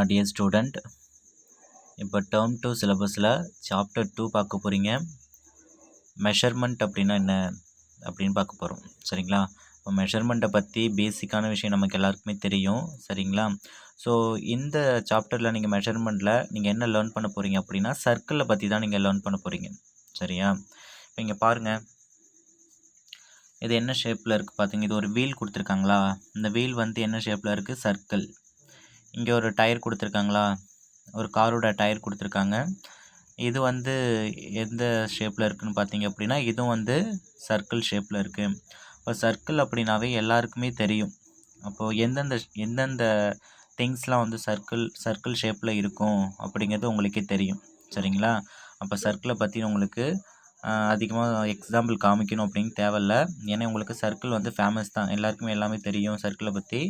Dear student, இப்போ term 2 சிலபஸில் chapter 2 பார்க்க போகிறீங்க. மெஷர்மெண்ட் அப்படின்னா என்ன அப்படின்னு பார்க்க போகிறோம். சரிங்களா? இப்போ மெஷர்மெண்ட்டை பற்றி பேசிக்கான விஷயம் நமக்கு எல்லாருக்குமே தெரியும். சரிங்களா? ஸோ இந்த சாப்டரில் நீங்கள் மெஷர்மெண்ட்டில் நீங்கள் என்ன லேர்ன் பண்ண போகிறீங்க அப்படின்னா சர்க்கிளை பற்றி தான் நீங்கள் லேர்ன் பண்ண போகிறீங்க. சரியா? இப்போ இங்கே பாருங்கள், இது என்ன ஷேப்பில் இருக்குது பார்த்தீங்க. இது ஒரு வீல் கொடுத்துருக்காங்களா? இந்த வீல் வந்து என்ன ஷேப்பில் இருக்குது? சர்க்கிள். இங்கே ஒரு டயர் கொடுத்துருக்காங்களா? ஒரு காரோட டயர் கொடுத்துருக்காங்க. இது வந்து எந்த ஷேப்பில் இருக்குதுன்னு பார்த்தீங்க அப்படின்னா இதுவும் வந்து சர்க்கிள் ஷேப்பில் இருக்குது. இப்போ சர்க்கிள் அப்படின்னாவே எல்லாருக்குமே தெரியும். அப்போது எந்தெந்த திங்ஸ்லாம் வந்து சர்க்கிள் ஷேப்பில் இருக்கும் அப்படிங்கிறது உங்களுக்கே தெரியும். சரிங்களா? அப்போ சர்க்கிளை பற்றி உங்களுக்கு அதிகமாக எக்ஸாம்பிள் காமிக்கணும் அப்படின்னு தேவையில்ல. ஏன்னா உங்களுக்கு சர்க்கிள் வந்து ஃபேமஸ் தான், எல்லாருக்குமே எல்லாமே தெரியும் சர்க்கிளை பற்றி.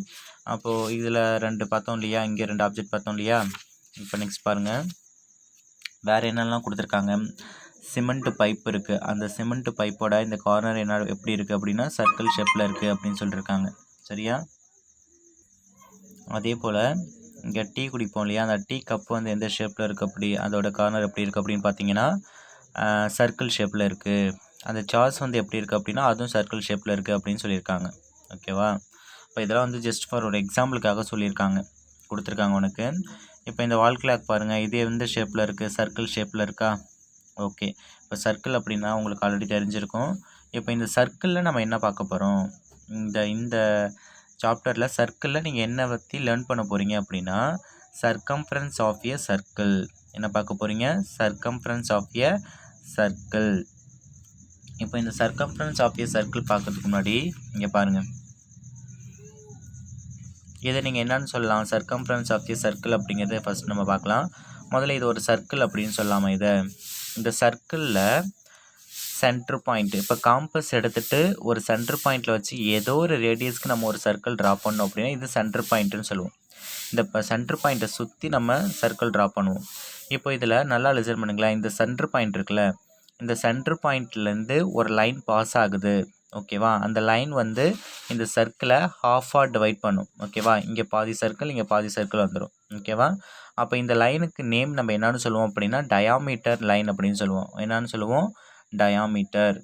அப்போது இதில் 2 பார்த்தோம் இல்லையா, இங்கே 2 ஆப்ஜெக்ட் பார்த்தோம் இல்லையா. இப்போ நெக்ஸ்ட் பாருங்கள், வேறு என்னெல்லாம் கொடுத்துருக்காங்க. சிமெண்ட் பைப் இருக்குது. அந்த சிமெண்ட் பைப்போட இந்த கார்னர் என்ன எப்படி இருக்குது அப்படின்னா சர்க்கிள் ஷேப்பில் இருக்குது அப்படின்னு சொல்லியிருக்காங்க. சரியா? அதே போல் இங்கே டீ குடிப்போம் இல்லையா, அந்த டீ கப்பு வந்து எந்த ஷேப்பில் இருக்குது, அப்படி அதோட கார்னர் எப்படி இருக்குது அப்படின்னு பார்த்தீங்கன்னா சர்க்கிள் ஷேப்பில் இருக்குது. அந்த சார்ஸ் வந்து எப்படி இருக்குது அப்படின்னா அதுவும் சர்க்கிள் ஷேப்பில் இருக்குது அப்படின்னு சொல்லியிருக்காங்க. ஓகேவா? இப்போ இதெல்லாம் வந்து ஜஸ்ட் ஃபார் ஒரு எக்ஸாம்பிளுக்காக சொல்லியிருக்காங்க, கொடுத்துருக்காங்க உனக்கு. இப்போ இந்த வால் கிளாக் பாருங்கள், இது எந்த ஷேப்பில் இருக்குது? சர்க்கிள் ஷேப்பில் இருக்கா? ஓகே. இப்போ சர்க்கிள் அப்படின்னா உங்களுக்கு ஆல்ரெடி தெரிஞ்சிருக்கும். இப்போ இந்த சர்க்கிளில் நம்ம என்ன பார்க்க போகிறோம், இந்த சாப்டரில் சர்க்கிளில் நீங்கள் என்ன பற்றி லேர்ன் பண்ண போகிறீங்க அப்படின்னா சர்க்கம்ஃபரன்ஸ் ஆஃப் எ சர்க்கிள். என்ன பார்க்க போகிறீங்க? Circumference of a circle. இப்போ இந்த சர்க்கம்ஃபரன்ஸ் ஆஃப் எ சர்க்கிள் பார்க்கறதுக்கு முன்னாடி இங்கே பாருங்கள், இதை நீங்கள் என்னன்னு சொல்லலாம்? சர்க்கம்ஃபரன்ஸ் ஆஃப் எ சர்க்கிள் அப்படிங்கிறத ஃபஸ்ட் நம்ம பார்க்கலாம். முதல்ல இது ஒரு சர்க்கிள் அப்படின்னு சொல்லாமல் இந்த சர்க்கிளில் சென்டர் பாயிண்ட், இப்போ காம்பஸ் எடுத்துகிட்டு ஒரு சென்டர் பாயிண்டில் வச்சு ஏதோ ஒரு ரேடியஸ்க்கு நம்ம ஒரு சர்க்கிள் ட்ரா பண்ணோம் அப்படின்னா இது சென்டர் பாயிண்ட்டுன்னு சொல்லுவோம். இந்த சென்டர் பாயிண்ட்டை சுற்றி நம்ம சர்க்கிள் ட்ரா பண்ணுவோம். இப்போ இதில் நல்லா லிசன் பண்ணுங்களேன். இந்த சென்டர் பாயிண்ட் இருக்குல்ல, இந்த சென்டர் பாயிண்ட்லேருந்து ஒரு லைன் பாஸ் ஆகுது. ஓகேவா? அந்த லைன் வந்து இந்த சர்க்கிளை ஹாஃபாக டிவைட் பண்ணும். ஓகேவா? இங்கே பாதி சர்க்கிள், இங்கே பாதி சர்க்கிள் வந்துடும். ஓகேவா? அப்போ இந்த லைனுக்கு நேம் நம்ம என்னன்னு சொல்லுவோம் அப்படின்னா டயாமீட்டர் லைன் அப்படின்னு சொல்லுவோம். என்னன்னு சொல்லுவோம்? டயாமீட்டர்.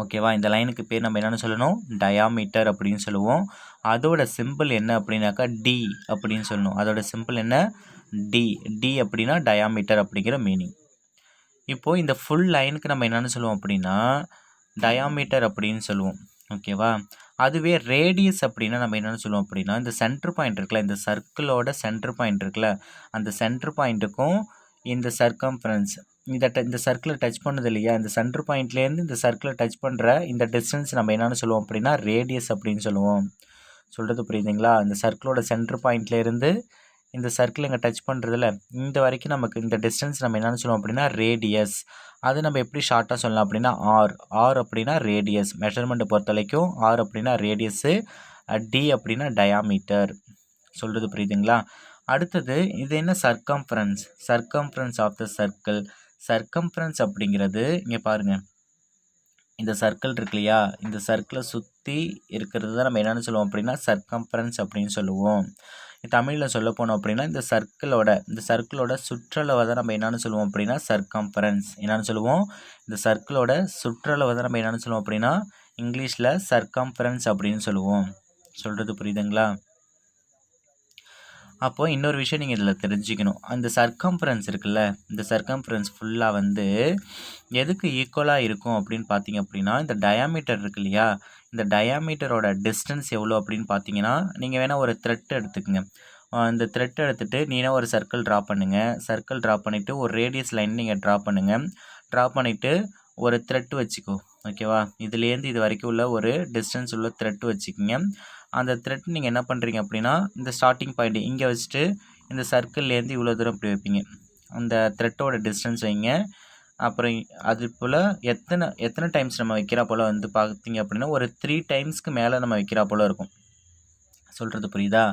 ஓகேவா? இந்த லைனுக்கு பேர் நம்ம என்னென்னு சொல்லணும்? டயாமீட்டர் அப்படின்னு சொல்லுவோம். அதோட சிம்பிள் என்ன அப்படின்னாக்கா டி அப்படின்னு சொல்லணும். அதோட சிம்பிள் என்ன? டி அப்படின்னா டயாமீட்டர் அப்படிங்கிற மீனிங். இப்போது இந்த ஃபுல் லைனுக்கு நம்ம என்னென்னு சொல்லுவோம் அப்படின்னா டயாமீட்டர் அப்படின்னு சொல்லுவோம். ஓகேவா? அதுவே ரேடியஸ் அப்படின்னா நம்ம என்னென்னு சொல்லுவோம் அப்படின்னா இந்த சென்டர் பாயிண்ட் இருக்குல்ல, இந்த சர்க்கிளோட சென்டர் பாயிண்ட் இருக்குல்ல, அந்த சென்டர் பாயிண்ட்டுக்கும் இந்த சர்க்கம்ஃபரன்ஸ் இந்த சர்க்கிளை டச் பண்ணுது இல்லையா, இந்த சென்டர் பாயிண்ட்லேருந்து இந்த சர்க்கிளை டச் பண்ணுற இந்த டிஸ்டன்ஸ் நம்ம என்னென்னு சொல்லுவோம் அப்படின்னா ரேடியஸ் அப்படின்னு சொல்லுவோம். சொல்கிறது புரியுதுங்களா? இந்த சர்க்கிளோட சென்டர் பாயிண்ட்லேருந்து இந்த சர்க்கிள் இங்கே டச் பண்ணுறதுல இந்த வரைக்கும் நமக்கு இந்த டிஸ்டன்ஸ் நம்ம என்னென்னு சொல்லுவோம் அப்படின்னா ரேடியஸ். அது நம்ம எப்படி ஷார்ட்டாக சொல்லலாம் அப்படின்னா ஆர் அப்படின்னா ரேடியஸ். மெஷர்மெண்ட்டை பொறுத்த வரைக்கும் ஆர் அப்படின்னா ரேடியஸ்ஸு, டி அப்படின்னா டயாமீட்டர். சொல்கிறது புரியுதுங்களா? அடுத்தது இது என்ன? Circumference of the circle. Circumference அப்படிங்கிறது இங்கே பாருங்கள், இந்த சர்க்கிள் இருக்கு இல்லையா, இந்த சர்க்கிளை சுற்றி இருக்கிறது தான் நம்ம என்னென்னு சொல்லுவோம் அப்படின்னா சர்க்கம்ஃபரன்ஸ் அப்படின்னு சொல்லுவோம். தமிழில் சொல்ல போனோம் அப்படின்னா இந்த சர்க்கிளோட சுற்றளவை தான் நம்ம என்னென்னு சொல்லுவோம் அப்படின்னா சர்க்கம்ஃபரன்ஸ். என்னென்னு சொல்லுவோம்? இந்த சர்க்கிளோட சுற்றளவை தான் நம்ம என்னென்னு சொல்லுவோம் அப்படின்னா இங்கிலீஷில் சர்க்கம்ஃபரன்ஸ் அப்படின்னு சொல்லுவோம். சொல்கிறது புரியுதுங்களா? அப்போது இன்னொரு விஷயம் நீங்கள் இதில் தெரிஞ்சுக்கணும். அந்த சர்க்கம்ஃபரன்ஸ் இருக்குல்ல, இந்த சர்க்கம்ஃபரன்ஸ் ஃபுல்லாக வந்து எதுக்கு ஈக்குவலாக இருக்கும் அப்படின்னு பார்த்தீங்க அப்படின்னா இந்த டயாமீட்டர் இருக்கு இல்லையா, இந்த டயாமீட்டரோட டிஸ்டன்ஸ் எவ்வளோ அப்படின்னு பார்த்தீங்கன்னா நீங்கள் வேணால் ஒரு த்ரெட் எடுத்துக்கங்க. இந்த த்ரெட் எடுத்துகிட்டு நீனா ஒரு சர்க்கிள் ட்ரா பண்ணுங்கள். சர்க்கிள் ட்ரா பண்ணிவிட்டு ஒரு ரேடியஸ் லைன் நீங்கள் ட்ரா பண்ணுங்கள். ட்ரா பண்ணிவிட்டு ஒரு த்ரெட் வச்சுக்கோ. ஓகேவா? இதுலேருந்து இது வரைக்கும் உள்ள ஒரு டிஸ்டன்ஸ் உள்ள த்ரெட் வச்சுக்கிங்க. அந்த த்ரெட் நீங்கள் என்ன பண்ணுறீங்க அப்படின்னா இந்த ஸ்டார்டிங் பாயிண்ட் இங்கே வச்சுட்டு இந்த சர்க்கிள்லேருந்து இவ்வளோ தூரம் இப்படி வைப்பீங்க. அந்த த்ரெட்டோட டிஸ்டன்ஸ் வைங்க. அப்புறம் அது போல் எத்தனை டைம்ஸ் நம்ம வைக்கிறா போல் வந்து பார்த்தீங்க அப்படின்னா ஒரு 3 டைம்ஸ்க்கு மேலே நம்ம வைக்கிறா போல் இருக்கும். சொல்கிறது புரியுதா?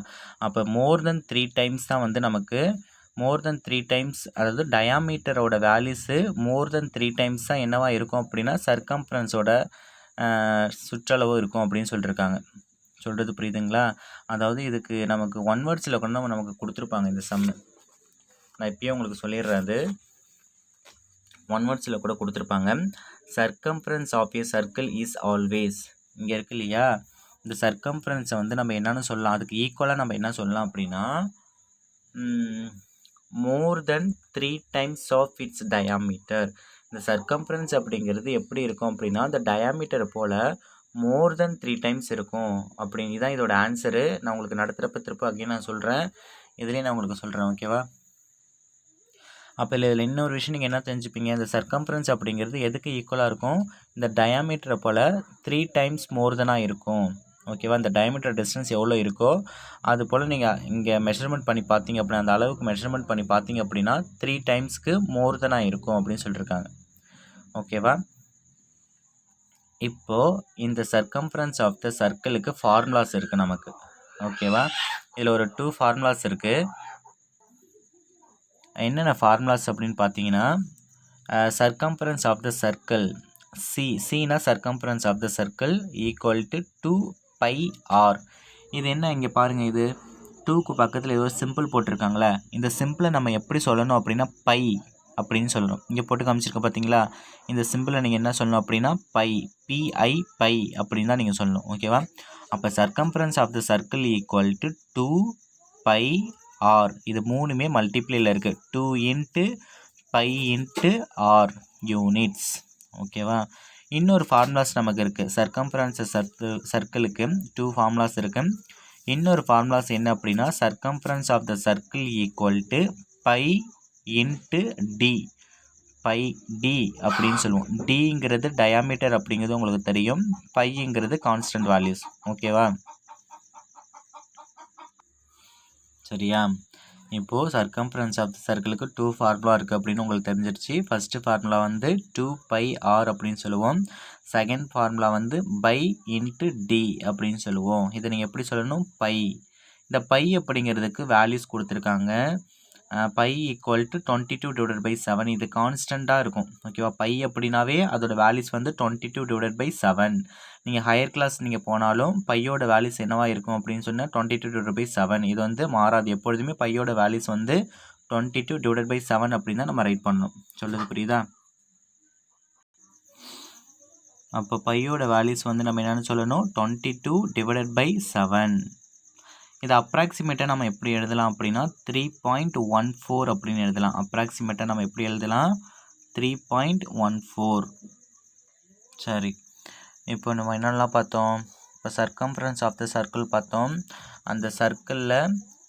அப்போ மோர் தென் 3 டைம்ஸ் தான் வந்து நமக்கு அதாவது டயாமீட்டரோட வேல்யூஸு மோர் தென் 3 டைம்ஸ் தான் என்னவாக இருக்கும் அப்படின்னா சர்க்கம்ஃபரன்ஸோட சுற்றளவு இருக்கும் அப்படின்னு சொல்லியிருக்காங்க. சொல்கிறது புரியுதுங்களா? அதாவது இதுக்கு நமக்கு ஒன் வேர்ட்ஸில் கூட நமக்கு கொடுத்துருப்பாங்க இந்த சம்மு. நான் இப்பயே உங்களுக்கு சொல்லிடுறேன். அது ஒன் வேர்ட்ஸில் கூட கொடுத்துருப்பாங்க. Circumference of a circle is always, இங்கே இருக்கு இல்லையா, இந்த சர்க்கம்ஃபரன்ஸை வந்து நம்ம என்னென்னு சொல்லலாம், அதுக்கு ஈக்குவலாக நம்ம என்ன சொல்லலாம் அப்படின்னா மோர் தென் 3 டைம்ஸ் ஆஃப் இட்ஸ் டயாமீட்டர். இந்த சர்க்கம்ஃபரன்ஸ் அப்படிங்கிறது எப்படி இருக்கும் அப்படின்னா இந்த டயாமீட்டரை போல் மோர் தென் 3 டைம்ஸ் இருக்கும் அப்படின்னு தான் இதோட ஆன்சரு. நான் உங்களுக்கு நடத்துகிறப்ப திருப்ப அகைன் நான் சொல்கிறேன், இதுலேயே நான் உங்களுக்கு சொல்கிறேன். ஓகேவா? அப்போ இதில் இன்னொரு விஷயம் நீங்கள் என்ன தெரிஞ்சுப்பீங்க, இந்த சர்க்கம்ஃபரன்ஸ் அப்படிங்கிறது எதுக்கு ஈக்குவலாக இருக்கும், இந்த டயாமீட்டரை போல் 3 டைம்ஸ் மோர் தெனாக இருக்கும். ஓகேவா? இந்த டயாமீட்டர் டிஸ்டன்ஸ் எவ்வளோ இருக்கோ அது போல் நீங்கள் இங்கே மெஷர்மெண்ட் பண்ணி பார்த்தீங்க அப்படின்னா, அந்த அளவுக்கு மெஷர்மெண்ட் பண்ணி பார்த்தீங்க அப்படின்னா 3 டைம்ஸ்க்கு மோர் தெனாக இருக்கும் அப்படின்னு சொல்லியிருக்காங்க. ஓகேவா? இப்போது இந்த சர்க்கம்ஃபரன்ஸ் ஆஃப் த சர்க்கிளுக்கு ஃபார்முலாஸ் இருக்குது நமக்கு. ஓகேவா? இதில் ஒரு 2 ஃபார்முலாஸ் இருக்குது. என்னென்ன ஃபார்முலாஸ் அப்படின்னு பார்த்தீங்கன்னா, சர்க்கம்ஃபரன்ஸ் ஆஃப் த சர்க்கிள் சினா circumference of the circle equal to 2πr. இது என்ன இங்கே பாருங்கள், இது 2க்கு பக்கத்தில் ஏதோ சிம்பிள் போட்டிருக்காங்களே, இந்த சிம்பிளை நம்ம எப்படி சொல்லணும் அப்படின்னா பை அப்படின்னு சொல்லணும். இங்கே போட்டு காமிச்சிருக்க பார்த்தீங்களா, இந்த சிம்பிளை நீங்கள் என்ன சொல்லணும் அப்படின்னா பிஐ பை அப்படின்னு தான் நீங்கள் சொல்லணும். ஓகேவா? அப்போ circumference of the circle equal to 2πr. இது மூணுமே மல்டிப்ளையில் இருக்குது. 2 × π × r யூனிட்ஸ். ஓகேவா? இன்னொரு ஃபார்முலாஸ் நமக்கு இருக்குது. சர்க்கம்ஃபரன்ஸ் சர்க்கிளுக்கு 2 ஃபார்முலாஸ் இருக்குது. இன்னொரு ஃபார்முலாஸ் என்ன அப்படின்னா circumference of the circle equal to π × d. Pi D அப்படின்னு சொல்லுவோம். டிங்கிறது டயாமீட்டர் அப்படிங்கிறது உங்களுக்கு தெரியும், பைங்கிறது கான்ஸ்டன்ட் வேல்யூஸ். ஓகேவா? சரியா? இப்போது சர்க்கம்ஃபரன்ஸ் ஆஃப் த சர்க்கிளுக்கு 2 ஃபார்முலா இருக்குது அப்படின்னு உங்களுக்கு தெரிஞ்சிருச்சு. ஃபஸ்ட்டு ஃபார்முலா வந்து 2πr அப்படின்னு சொல்லுவோம். செகண்ட் ஃபார்முலா வந்து பை × டி அப்படின்னு சொல்லுவோம். இதை நீங்கள் எப்படி சொல்லணும், பை. இந்த பை அப்படிங்கிறதுக்கு வேல்யூஸ் கொடுத்துருக்காங்க. Pi equal to 22/7. இது கான்ஸ்டண்ட்டாக இருக்கும். ஓகேவா? பை அப்படின்னாவே அதோட வேல்யூஸ் வந்து 22/7. நீங்கள் ஹையர் கிளாஸ் நீங்கள் போனாலும் பையோட வேல்யூஸ் என்னவா இருக்கும் அப்படின்னு சொன்னால் 22/7. இது வந்து மாறாது. எப்பொழுதுமே பையோட வேல்யூஸ் வந்து 22/7 அப்படின்னு தான் நம்ம ரைட் பண்ணணும். சொல்லுது புரியுதா? அப்போ பையோட வேல்யூஸ் வந்து நம்ம என்னென்னு சொல்லணும், 22/7. இது அப்ராக்சிமேட்டாக நம்ம எப்படி எழுதலாம் அப்படின்னா 3.14 அப்படின்னு எழுதலாம். அப்ராக்சிமேட்டாக நம்ம எப்படி எழுதலாம், 3.14. சரி, இப்போ நம்ம என்னென்னலாம் பார்த்தோம், இப்போ சர்க்கம்ஃபரன்ஸ் ஆஃப் த சர்க்கிள் பார்த்தோம். அந்த சர்க்கிளில்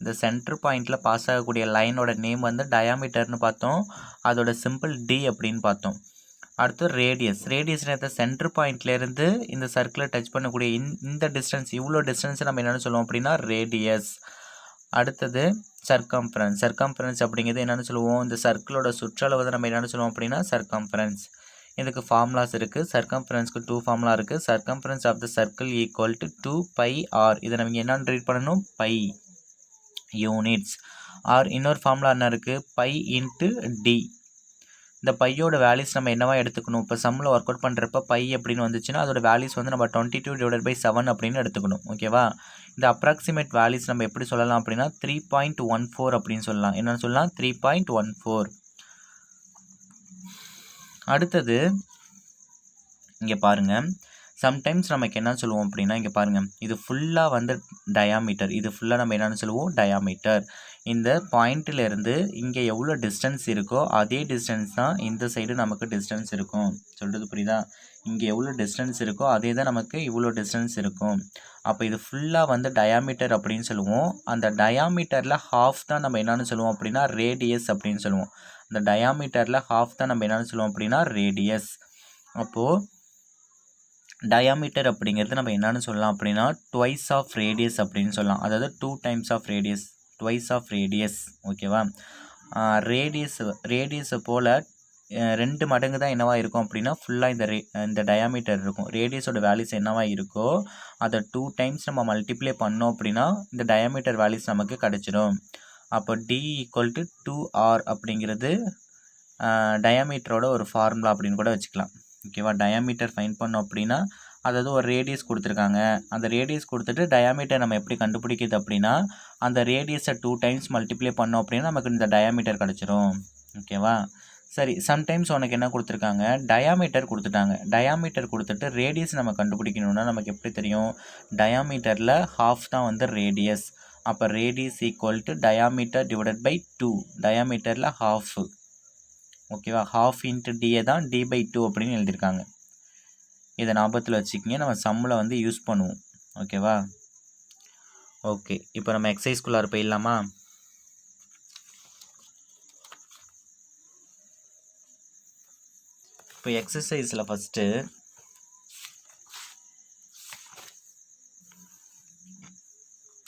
இந்த சென்டர் பாயிண்டில் பாஸ் ஆகக்கூடிய லைனோட நேம் வந்து டயாமீட்டர்னு பார்த்தோம். அதோட சிம்பிள் டி அப்படின்னு பார்த்தோம். அடுத்து ரேடியஸ்னு சென்டர் பாயிண்ட்லேருந்து இந்த சர்க்கிளை டச் பண்ணக்கூடிய இந்த டிஸ்டன்ஸ், இவ்வளோ டிஸ்டன்ஸை நம்ம என்னென்னு சொல்லுவோம் அப்படின்னா ரேடியஸ். அடுத்தது சர்க்கம்ஃபரன்ஸ் அப்படிங்கிறது என்னென்னு சொல்லுவோம், இந்த சர்க்கிளோட சுற்றளவு நம்ம என்னென்னு சொல்லுவோம் அப்படின்னா சர்க்கம்ஃபரன்ஸ். இதுக்கு ஃபார்முலாஸ் இருக்குது. சர்க்கம்ஃபரன்ஸ்க்கு 2 ஃபார்முலா இருக்குது. Circumference of the circle equal to 2πr. இதை நம்ம என்னென்னு ரீட் பண்ணணும், பை யூனிட்ஸ். ஆர் இன்னொரு ஃபார்முலா என்ன இருக்குது, பை × டி. இந்த பையோட வேல்யூஸ் நம்ம என்னவா எடுத்துக்கணும், இப்போ சம்மில் ஒர்க் அவுட் பண்ணுறப்ப பை அப்படின்னு வந்துச்சுன்னா அதோட வேல்யூஸ் வந்து நம்ம 22/7 அப்படின்னு எடுத்துக்கணும். ஓகேவா? இந்த அப்ராக்சிமேட் வேல்யூஸ் நம்ம எப்படி சொல்லலாம் அப்படின்னா 3.14 அப்படின்னு சொல்லலாம். என்னென்னு சொல்லலாம், 3.14. அடுத்தது இங்கே பாருங்கள், சம்டைம்ஸ் நமக்கு என்ன சொல்லுவோம் அப்படின்னா, இங்கே பாருங்கள், இது ஃபுல்லாக வந்து டயாமீட்டர். இது ஃபுல்லாக நம்ம என்னென்னு சொல்லுவோம், டயாமீட்டர். இந்த பாயிண்ட்டிலேருந்து இங்கே எவ்வளோ டிஸ்டன்ஸ் இருக்கோ அதே டிஸ்டன்ஸ் தான் இந்த சைடு நமக்கு டிஸ்டன்ஸ் இருக்கும். சொல்கிறது புரியுதா? இங்கே எவ்வளோ டிஸ்டன்ஸ் இருக்கோ அதே தான் நமக்கு இவ்வளோ டிஸ்டன்ஸ் இருக்கும். அப்போ இது ஃபுல்லாக வந்து டயாமீட்டர் அப்படின்னு சொல்லுவோம். அந்த டயாமீட்டரில் ஹாஃப் தான் நம்ம என்னென்னு சொல்லுவோம் அப்படின்னா ரேடியஸ் அப்படின்னு சொல்லுவோம். அந்த டயாமீட்டரில் ஹாஃப் தான் நம்ம என்னென்னு சொல்லுவோம் அப்படின்னா ரேடியஸ். அப்போது டயாமீட்டர் அப்படிங்கிறது நம்ம என்னென்னு சொல்லலாம் அப்படின்னா ட்வைஸ் ஆஃப் ரேடியஸ் அப்படின்னு சொல்லலாம். அதாவது 2 times of radius, twice of radius. ஓகேவா? ரேடியஸை போல் 2 மடங்கு தான் என்னவாக இருக்கும் அப்படின்னா ஃபுல்லாக இந்த டயாமீட்டர் இருக்கும். ரேடியஸோட வேல்யூஸ் என்னவாக இருக்கோ அதை 2 டைம்ஸ் நம்ம மல்டிப்ளை பண்ணோம் அப்படின்னா இந்த டயாமீட்டர் வேல்யூஸ் நமக்கு கிடச்சிடும். அப்போ டி ஈக்குவல் டு 2r அப்படிங்கிறது டயாமீட்டரோட ஒரு ஃபார்முலா அப்படின்னு கூட வச்சுக்கலாம். ஓகேவா? டயாமீட்டர் ஃபைண்ட் பண்ணோம் அப்படின்னா அதாவது ஒரு ரேடியஸ் கொடுத்துருக்காங்க. அந்த ரேடியஸ் கொடுத்துட்டு டயாமீட்டர் நம்ம எப்படி கண்டுபிடிக்குது அப்படின்னா, அந்த ரேடியஸை 2 டைம்ஸ் மல்டிப்ளை பண்ணோம் அப்படின்னா நமக்கு இந்த டயாமீட்டர் கிடச்சிரும். ஓகேவா? சரி, சம்டைம்ஸ் உனக்கு என்ன கொடுத்துருக்காங்க, டயாமீட்டர் கொடுத்துட்டாங்க. டயாமீட்டர் கொடுத்துட்டு ரேடியஸ் நம்ம கண்டுபிடிக்கணும்னா நமக்கு எப்படி தெரியும், டயாமீட்டரில் ஹாஃப் தான் வந்து ரேடியஸ். அப்போ radius equal to diameter divided by 2. டயாமீட்டரில் ஹாஃப். ஓகேவா? ஹாஃப் இன்ட்டு டிஏ தான் d/2 அப்படின்னு எழுதியிருக்காங்க. இதை ஞாபகத்தில் வச்சுக்கிங்க, நம்ம சம்மில் வந்து யூஸ் பண்ணுவோம். ஓகேவா? ஓகே, இப்போ நம்ம எக்ஸசைஸ்குள்ளார போயிடலாமா? இப்போ எக்ஸசைஸில் ஃபஸ்ட்டு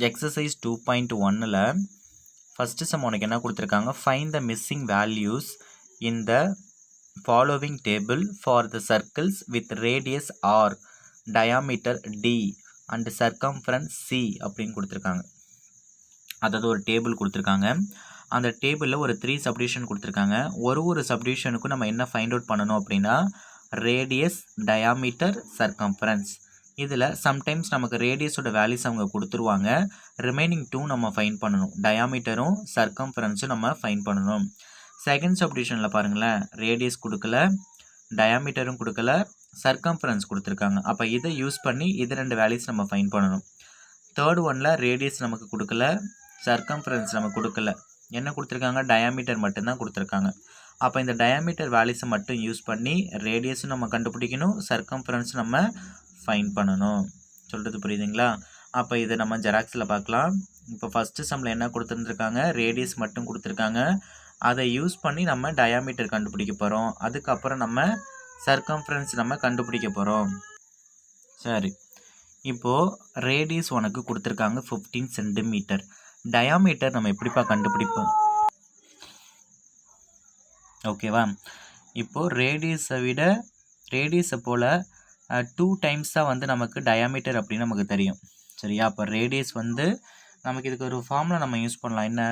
எக்ஸசைஸ் 2.1ல் ஃபஸ்ட்டு சம் உனக்கு என்ன கொடுத்துருக்காங்க, find the missing values in the following table for the circles with radius r, diameter d and circumference c அப்படின்னு கொடுத்துருக்காங்க. அதாவது ஒரு டேபிள் கொடுத்துருக்காங்க. அந்த டேபிளில் ஒரு 3 சப்டிவிஷன் கொடுத்துருக்காங்க. ஒரு சப்டிவிஷனுக்கும் நம்ம என்ன ஃபைண்ட் அவுட் பண்ணணும் அப்படின்னா, ரேடியஸ், டயாமீட்டர், சர்க்கம்ஃபரன்ஸ். இதில் சம்டைம்ஸ் நமக்கு ரேடியஸோட வேல்யூஸ் அவங்க கொடுத்துருவாங்க. ரிமைனிங் 2 நம்ம ஃபைண்ட் பண்ணணும். டயாமீட்டரும் சர்க்கம்ஃபரன்ஸும் நம்ம ஃபைண்ட் பண்ணணும். செகண்ட் சப்டிவிஷனில் பாருங்களேன், ரேடியஸ் கொடுக்கல, டயாமீட்டரும் கொடுக்கல, சர்க்கம்ஃபரன்ஸ் கொடுத்துருக்காங்க. அப்போ இதை யூஸ் பண்ணி இது 2 வேல்யூஸ் நம்ம ஃபைண்ட் பண்ணணும். தேர்ட் ஒனில் ரேடியஸ் நமக்கு கொடுக்கல, சர்க்கம்ஃபரன்ஸ் நமக்கு கொடுக்கல. என்ன கொடுத்துருக்காங்க, டயாமீட்டர் மட்டும்தான் கொடுத்துருக்காங்க. அப்போ இந்த டயாமீட்டர் வேல்யூஸை மட்டும் யூஸ் பண்ணி ரேடியஸும் நம்ம கண்டுபிடிக்கணும், சர்க்கம்ஃபரன்ஸும் நம்ம ஃபைண்ட் பண்ணணும். சொல்கிறது புரியுதுங்களா? அப்போ இதை நம்ம ஜெராக்ஸில் பார்க்கலாம். இப்போ ஃபஸ்ட்டு சம்மில் என்ன கொடுத்துருந்துருக்காங்க, ரேடியஸ் மட்டும் கொடுத்துருக்காங்க. அதை யூஸ் பண்ணி நம்ம டயாமீட்டர் கண்டுபிடிக்க போகிறோம். அதுக்கப்புறம் நம்ம சர்க்கம்ஃபரன்ஸ் நம்ம கண்டுபிடிக்க போகிறோம். சரி, இப்போது ரேடியஸ் உனக்கு கொடுத்துருக்காங்க 15 சென்டிமீட்டர். டயாமீட்டர் நம்ம எப்படிப்பா கண்டுபிடிப்போம்? ஓகேவா? இப்போது ரேடியஸை போல் 2 டைம்ஸ் தான் வந்து நமக்கு டயாமீட்டர் அப்படின்னு நமக்கு தெரியும். சரியா? அப்போ ரேடியஸ் வந்து நமக்கு இதுக்கு ஒரு ஃபார்முலா நம்ம யூஸ் பண்ணலாம். என்ன,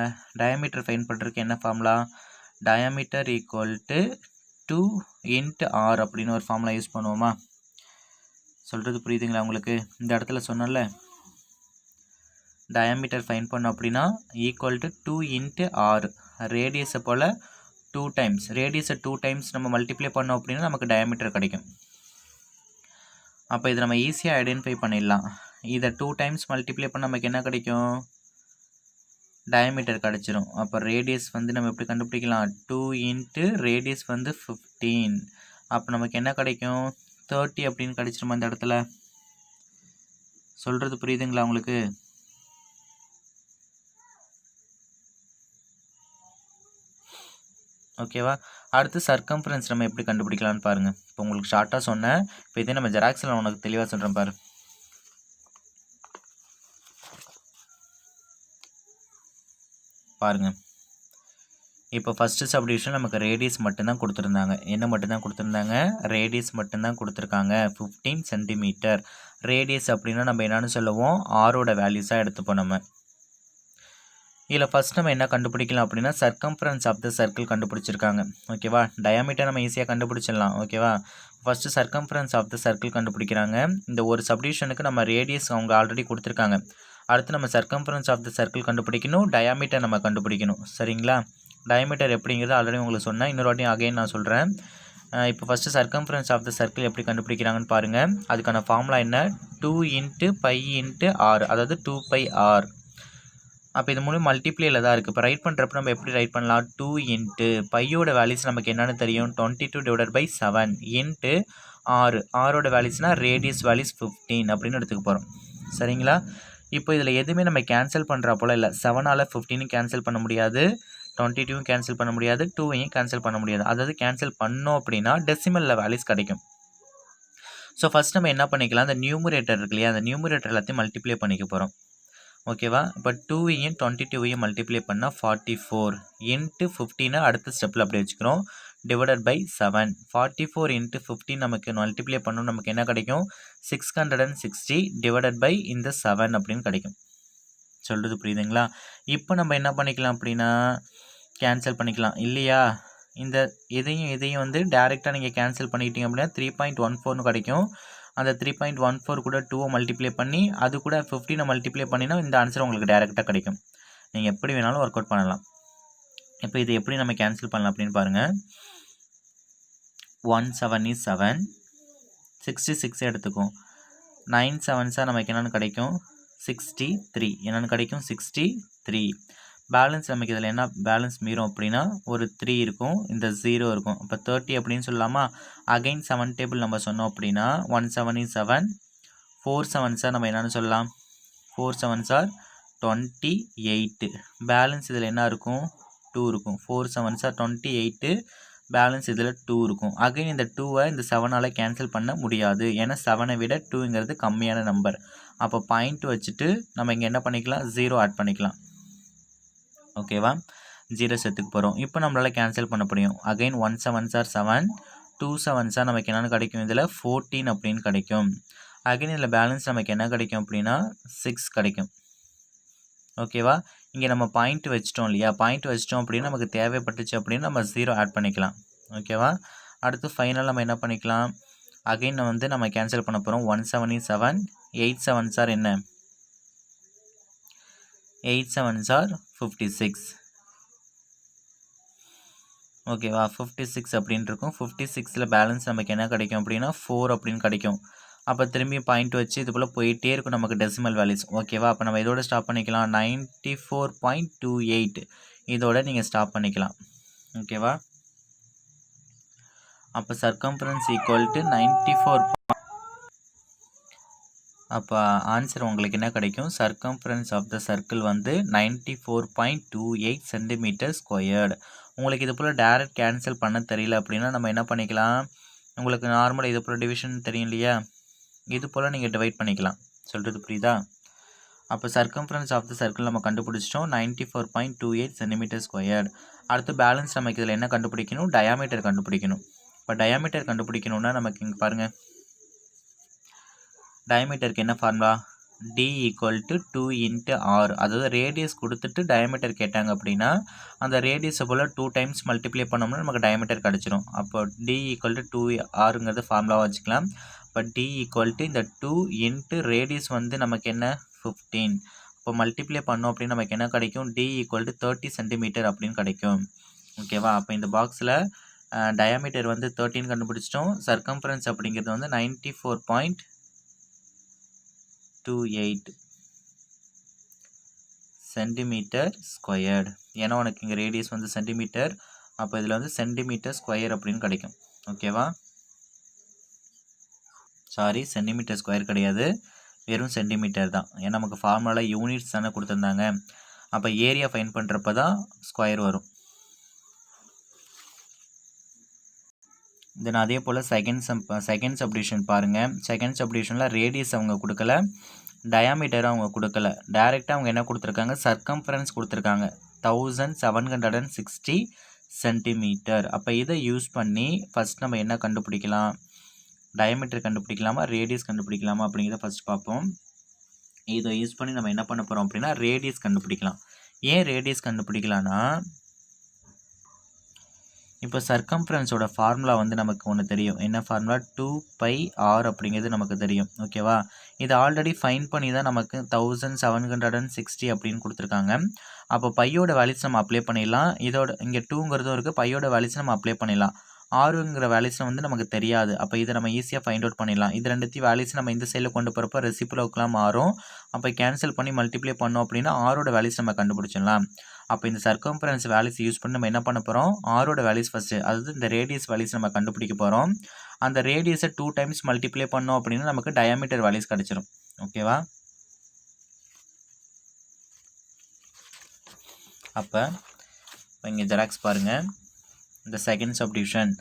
டயாமீட்டர் ஃபைண்ட் பண்ணுறதுக்கு என்ன formula, diameter equal to 2 × r அப்படின்னு ஒரு ஃபார்முலா யூஸ் பண்ணுவோமா? சொல்கிறது புரியுதுங்களா உங்களுக்கு? இந்த இடத்துல சொன்னல, டயாமீட்டர் ஃபைண்ட் பண்ணோம் அப்படின்னா ஈக்குவல் டு 2 × r. ரேடியஸை போல் 2 டைம்ஸ், ரேடியஸை 2 டைம்ஸ் நம்ம மல்டிப்ளை பண்ணோம் அப்படின்னா நமக்கு டயாமீட்டர் கிடைக்கும். அப்போ இதை நம்ம ஈஸியாக ஐடென்டிஃபை பண்ணிடலாம். இதை 2 டைம்ஸ் மல்டிப்ளை பண்ண நமக்கு என்ன கிடைக்கும், டயாமீட்டர் கிடச்சிரும். அப்போ ரேடியஸ் வந்து நம்ம எப்படி கண்டுபிடிக்கலாம், 2 × ரேடியஸ் வந்து 15. அப்போ நமக்கு என்ன கிடைக்கும், 30 அப்படின்னு கிடச்சிருமா இந்த இடத்துல? சொல்கிறது புரியுதுங்களா உங்களுக்கு? ஓகேவா? அடுத்து சர்க்கம்ஃபரன்ஸ் நம்ம எப்படி கண்டுபிடிக்கலான்னு பாருங்கள். இப்போ உங்களுக்கு ஷார்ட்டாக சொன்னேன். இப்போ இதே நம்ம ஜெராக்ஸில் உனக்கு தெளிவாக சொல்கிறேன் பாரு. பாருங்கள், இப்போ ஃபஸ்ட்டு சப்டிவிஷன் நமக்கு ரேடியஸ் மட்டும்தான் கொடுத்துருந்தாங்க. என்ன மட்டும்தான் கொடுத்துருந்தாங்க, ரேடியஸ் மட்டும்தான் கொடுத்துருக்காங்க. 15 சென்டிமீட்டர். ரேடியஸ் அப்படின்னா நம்ம என்னென்னு சொல்லுவோம், ஆரோட வேல்யூஸாக எடுத்துப்போம் நம்ம. இதில் ஃபஸ்ட் நம்ம என்ன கண்டுபிடிக்கலாம் அப்படின்னா, சர்க்கம்ஃபரன்ஸ் ஆஃப் த சர்க்கிள் கண்டுபிடிச்சிருக்காங்க. ஓகேவா? டயாமீட்டர் நம்ம ஈஸியாக கண்டுபிடிச்சிடலாம். ஓகேவா? First circumference of the circle கண்டுபிடிக்கிறாங்க. இந்த ஒரு சப்டிவிஷனுக்கு நம்ம ரேடியஸ் அவங்க ஆல்ரெடி கொடுத்துருக்காங்க. அடுத்து நம்ம சர்க்கம்ஃபரன்ஸ் ஆஃப் த சர்க்கிள் கண்டுபிடிக்கணும், டயாமீட்டர் நம்ம கண்டுபிடிக்கணும். சரிங்களா? டயாமீட்டர் எப்படிங்கிறது ஆல்ரெடி உங்களுக்கு சொன்னேன். இன்னொரு வாட்டி அகைன் நான் சொல்கிறேன். இப்போ first circumference of the circle எப்படி கண்டுபிடிக்கிறாங்கன்னு பாருங்கள். அதுக்கான ஃபார்முலா என்ன, 2 × π × r, அதாவது 2πr. அப்போ இது மூலம் மல்டிப்ளேயில் தான் இருக்குது. இப்போ ரைட் பண்ணுறப்ப நம்ம எப்படி ரைட் பண்ணலாம், 2 × பையோட வேல்யூஸ் நமக்கு என்னென்னு தெரியும், 22/7 × r. ஆரோட வேல்யூஸ்னால் ரேடியஸ் வேல்யூஸ் 15 அப்படின்னு எடுத்துக்க போகிறோம். சரிங்களா? இப்போ இதில் எதுவுமே நம்ம கேன்சல் பண்ணுறா போல் இல்லை. 7ஆல் 15 கேன்சல் பண்ண முடியாது, 22 கேன்சல் பண்ண முடியாது, 2ஐயும் கேன்சல் பண்ண முடியாது. அதாவது கேன்சல் பண்ணோம் அப்படின்னா டெசிமலில் வேல்யூஸ் கிடைக்கும். ஸோ ஃபஸ்ட் நம்ம என்ன பண்ணிக்கலாம், அந்த நியூமரேட்டர் இருக்கு இல்லையா, அந்த நியூமரேட்டர் எல்லாத்தையும் மல்டிப்ளை பண்ணிக்க போகிறோம். ஓகேவா? இப்போ 2ஐயும் 22ஐயும் மல்டிப்ளை பண்ணால் 44 × 15 அடுத்த ஸ்டெப்பில் அப்படி வச்சுக்கிறோம், டிவைடட் பை 7. 44 × 15 நமக்கு மல்டிப்ளை பண்ணணும், நமக்கு என்ன கிடைக்கும், 660 டிவைடட் பை இந்த 7 அப்படின்னு கிடைக்கும். சொல்கிறது புரியுதுங்களா? இப்போ நம்ம என்ன பண்ணிக்கலாம் அப்படின்னா, கேன்சல் பண்ணிக்கலாம் இல்லையா? இந்த இதையும் வந்து டேரெக்டாக நீங்கள் கேன்சல் பண்ணிக்கிட்டீங்க அப்படின்னா 3.14 கிடைக்கும். அந்த 3.14 கூட 2 மல்டிப்ளை பண்ணி அது கூட 15 மல்டிப்ளை பண்ணினா இந்த ஆன்சர் உங்களுக்கு டைரெக்டாக கிடைக்கும். நீங்கள் எப்படி வேணாலும் ஒர்க் அவுட் பண்ணலாம். இப்போ இது எப்படி நம்ம கேன்சல் பண்ணலாம் அப்படின்னு பாருங்கள். 1 7 is 7, 66 எடுத்துக்கும். 9 7s நமக்கு என்னென்னு கிடைக்கும் 63. என்னென்னு கிடைக்கும் 63. பேலன்ஸ் நமக்கு இதில் என்ன பேலன்ஸ் மீறும் அப்படின்னா ஒரு 3 இருக்கும், இந்த 0 இருக்கும். அப்போ 30 அப்படின்னு சொல்லலாமா? அகைன் 7 டேபிள் நம்ம சொன்னோம் அப்படின்னா 1 7 is 7, 4 7s நம்ம என்னென்னு சொல்லலாம்? 4 7s are 28. பேலன்ஸ் இதில் என்ன இருக்கும் 2 இருக்கும். 4 7s are 28, பேலன்ஸ் இதில் 2 இருக்கும். அகைன் இந்த 2வை இந்த 7ஆல் கேன்சல் பண்ண முடியாது, ஏன்னா 7ஐ விட 2ங்கிறது கம்மியான நம்பர். அப்போ பாயிண்ட் வச்சுட்டு நம்ம இங்கே என்ன பண்ணிக்கலாம் 0 ஆட் பண்ணிக்கலாம். ஓகேவா? 0 செத்துக்கு போகிறோம். இப்போ நம்மளால் கேன்சல் பண்ண முடியும். அகைன் 1 7s are 7, 2 7s நமக்கு என்னென்னு கிடைக்கும் இதில் 14 அப்படின்னு கிடைக்கும். அகைன் இதில் பேலன்ஸ் நமக்கு என்ன கிடைக்கும் அப்படின்னா 6 கிடைக்கும். ஓகேவா? இங்கே நம்ம பாயிண்ட் வச்சிட்டோம் இல்லையா? பாயிண்ட் வச்சிட்டோம் அப்படின்னா நமக்கு தேவைப்பட்டுச்சு அப்படின்னு நம்ம 0 ஆட் பண்ணிக்கலாம். ஓகேவா? அடுத்து ஃபைனல் நம்ம என்ன பண்ணிக்கலாம்? அகைன் நம்ம கேன்சல் பண்ண போகிறோம். 1 7 is 7, 8 7s are என்ன? 8 7s are 56. ஓகேவா? 56 அப்படின்னு இருக்கும். 56ல் பேலன்ஸ் நமக்கு என்ன கிடைக்கும் அப்படின்னா 4 அப்படின்னு கிடைக்கும். அப்போ திரும்பி பாயிண்ட் வச்சு இது போல் போயிட்டே இருக்கும் நமக்கு டெசிமல் வேல்யூஸ். ஓகேவா? அப்போ நம்ம இதோட ஸ்டாப் பண்ணிக்கலாம். 94.28 இதோட நீங்கள் ஸ்டாப் பண்ணிக்கலாம். ஓகேவா? அப்போ சர்க்கம்ஃபரன்ஸ் ஈக்குவல் டு 94. அப்போ ஆன்சர் உங்களுக்கு என்ன கிடைக்கும்? Circumference of the circle 94.28 centimetre squared. உங்களுக்கு இது போல் டைரக்ட் கேன்சல் பண்ண தெரியல அப்படின்னா நம்ம என்ன பண்ணிக்கலாம்? உங்களுக்கு நார்மலாக இது போல் டிவிஷன் தெரியும் இல்லையா? இது போல் நீங்கள் டிவைட் பண்ணிக்கலாம். சொல்கிறது புரியுதா? அப்போ சர்க்கம்ஃபரன்ஸ் ஆஃப் த சர்க்கிள் நம்ம கண்டுபிடிச்சிட்டோம் 94.28 சென்டிமீட்டர் ஸ்கொயர்டு. அடுத்து பேலன்ஸ் நமக்கு இதில் என்ன கண்டுபிடிக்கணும்? டயாமீட்டர் கண்டுபிடிக்கணும். இப்போ டயாமீட்டர் கண்டுபிடிக்கணும்னா நமக்கு இங்கே பாருங்கள், டயாமீட்டருக்கு என்ன ஃபார்முலா? D = 2 × R. அதாவது ரேடியஸ் கொடுத்துட்டு டயாமீட்டர் கேட்டாங்க அப்படின்னா அந்த ரேடியஸை போல் 2 டைம்ஸ் மல்டிப்ளை பண்ணோம்னா நமக்கு டயாமீட்டர் கிடச்சிரும். அப்போ D = 2R ஃபார்முலாவாக வச்சுக்கலாம். இப்போ D = இந்த 2 × ரேடியஸ் நமக்கு என்ன 15. இப்போ மல்டிப்ளை பண்ணோம் அப்படின்னு நமக்கு என்ன கிடைக்கும்? D = 30 சென்டிமீட்டர் அப்படின்னு கிடைக்கும். ஓகேவா? அப்போ இந்த பாக்ஸில் டயாமீட்டர் 13 கண்டுபிடிச்சிட்டோம். சர்க்கம்ஃபரன்ஸ் அப்படிங்கிறது 94.28 சென்டிமீட்டர் ஸ்கொயர்டு. ஏன்னா உனக்கு இங்கே ரேடியஸ் சென்டிமீட்டர், அப்போ இதில் சென்டிமீட்டர் ஸ்கொயர் அப்படின்னு கிடைக்கும். ஓகேவா? சாரி, சென்டிமீட்டர் ஸ்கொயர் கிடையாது, வெறும் சென்டிமீட்டர் தான். ஏன்னா நமக்கு ஃபார்முலாவில் யூனிட்ஸ் தானே கொடுத்துருந்தாங்க. அப்போ ஏரியா ஃபைன் பண்ணுறப்ப தான் ஸ்கொயர் வரும். தென் அதே போல் செகண்ட் சப்டிவிஷன் பாருங்கள். செகண்ட் சப்டிவிஷனில் ரேடியஸ் அவங்க கொடுக்கல, டயாமீட்டரும் அவங்க கொடுக்கல. டைரெக்டாக அவங்க என்ன கொடுத்துருக்காங்க? சர்க்கம்ஃபரன்ஸ் கொடுத்துருக்காங்க 1760 சென்டிமீட்டர். அப்போ இதை யூஸ் பண்ணி ஃபஸ்ட் நம்ம என்ன கண்டுபிடிக்கலாம்? டயாமீட்டர் கண்டுபிடிக்கலாமா, ரேடியஸ் கண்டுபிடிக்கலாமா அப்படிங்கிறத ஃபஸ்ட் பார்ப்போம். இதை யூஸ் பண்ணி நம்ம என்ன பண்ண போகிறோம் அப்படின்னா ரேடியஸ் கண்டுபிடிக்கலாம். ஏன் ரேடியஸ் கண்டுபிடிக்கலான்னா, இப்போ சர்க்கம்ஃபரன்ஸோட ஃபார்முலா நமக்கு ஒன்று தெரியும். என்ன ஃபார்முலா? 2πr அப்படிங்கிறது நமக்கு தெரியும். ஓகேவா? இது ஆல்ரெடி ஃபைன் பண்ணி தான் நமக்கு 1760 அப்படின்னு கொடுத்துருக்காங்க. அப்போ பையோட வேல்யூஸ் நம்ம அப்ளை பண்ணிடலாம். இதோட இங்கே 2ங்கிறதும் இருக்குது, பையோட வேல்யூஸ் நம்ம அப்ளை பண்ணிடலாம். 6ங்கிற வேல்யூஸ் நமக்கு தெரியாது. அப்போ இதை நம்ம ஈஸியாக ஃபைண்ட் அவுட் பண்ணிடலாம். இது ரெண்டுத்தையும் வேல்யூஸ் நம்ம இந்த சைடில் கொண்டு போகிறப்ப ரெசிப்ரோக்கலாக மாறும். அப்போ கேன்சல் பண்ணி மல்டிப்ளை பண்ணோம் அப்படின்னா ஆரோட வேல்யூஸ் நம்ம கண்டுபிடிச்சிடலாம். அப்போ இந்த சர்க்கம்ஃபரன்ஸ் வேல்யூஸ் யூஸ் பண்ணி நம்ம என்ன பண்ண போகிறோம்? ஆரோட வேல்யூஸ் ஃபஸ்ட்டு, அதாவது இந்த ரேடியஸ் வேல்யூஸ் நம்ம கண்டுபிடிக்க போகிறோம். அந்த ரேடியஸை 2 டைம்ஸ் மல்டிப்ளை பண்ணோம் அப்படின்னா நமக்கு டயாமீட்டர் வேல்யூஸ் கிடச்சிரும். ஓகேவா? அப்போ இங்கே ஜெராக்ஸ் பாருங்கள். இந்த செகண்ட் சப்டிவிஷன்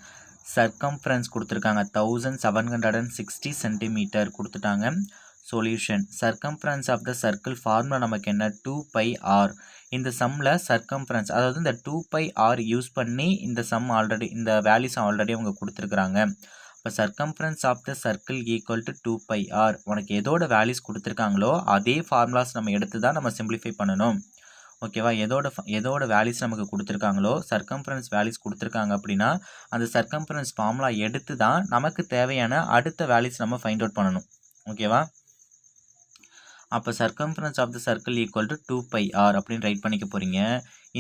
சர்க்கம்ஃபரன்ஸ் கொடுத்துருக்காங்க 1760 சென்டிமீட்டர் கொடுத்துட்டாங்க. Solution circumference of the circle formula நமக்கு என்ன? 2πr. இந்த சம்மில் சர்க்கம்ஃபரன்ஸ், அதாவது இந்த 2πr யூஸ் பண்ணி இந்த சம் ஆல்ரெடி இந்த வேல்யூஸ் ஆல்ரெடி அவங்க கொடுத்துருக்குறாங்க. இப்போ circumference of the circle equal to 2πr. உனக்கு எதோட வேல்யூஸ் கொடுத்துருக்காங்களோ அதே ஃபார்முலாஸ் நம்ம எடுத்து தான் நம்ம சிம்பிளிஃபை பண்ணணும். ஓகேவா? எதோட வேல்யூஸ் நமக்கு குடுத்துருக்காங்களோ, சர்க்கம்ஃபரன்ஸ் வேல்யூஸ் குடுத்துருக்காங்க அப்படின்னா, அந்த சர்க்கம்ஃபரன்ஸ் ஃபார்முலா எடுத்து தான் நமக்கு தேவையான அடுத்த வேல்யூஸ் நம்ம ஃபைண்ட் அவுட் பண்ணணும். ஓகேவா? அப்போ circumference of the circle equal to 2πr அப்படின்னு ரைட் பண்ணிக்க போகிறீங்க.